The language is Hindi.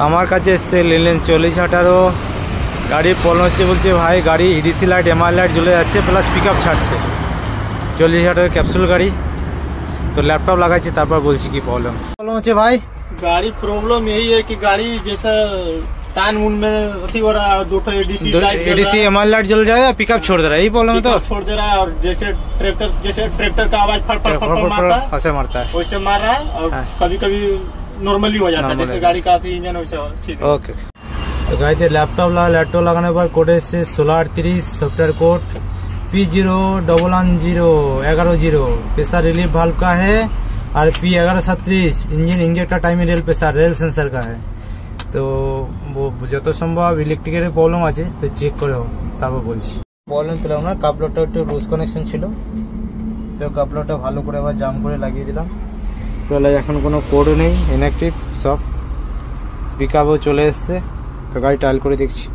আমার কাছে এসছে নিলেন 4018 গাড়ির প্রবলেম হচ্ছে, বলছে ভাই গাড়ি ইডিসি লাইট এমআর লাইট জ্বলে যাচ্ছে প্লাস পিক আপ ছাড়ছে। 4018 ক্যাপসুল গাড়ি, तो लैपटॉप लगाई तापर बोलছি কি प्रॉब्लम হচ্ছে भाई। गाड़ी प्रॉब्लम यही है कि गाड़ी जैसा टान मुन में अथी हो रहा है, दो एडीसी एमआर लाइट जल जाएगा, पिकअप छोड़ दे रहा है, यही प्रॉब्लम है। तो छोड़ दे रहा है और जैसे ट्रैक्टर का आवाज फट फट फट मारता है वैसे मार रहा है, और कभी कभी नॉर्मली हो जाता है जैसे गाड़ी का इंजन वैसे। ठीक है, ओके। तो गाड़ी लैपटॉप लगाने पर कोड से 1638 software code P0110 pressure relief valve का है, और P1137 injector time rail pressure rail sensor का है। तो वो যত সম্ভব ইলেকট্রিকের প্রবলেম আছে, তো চেক করে তারপর বলছি। প্রবলেম পেলাম না, কাপলারটা একটু লুজ কানেকশন ছিল, তো কাপলারটা ভালো করে আবার জাম করে লাগিয়ে দিলাম। তাহলে এখন কোনো কোডও নেই, ইনঅ্যাক্টিভ সব, পিকআপও চলে এসছে। তো গাড়ি টাইল করে দেখছি।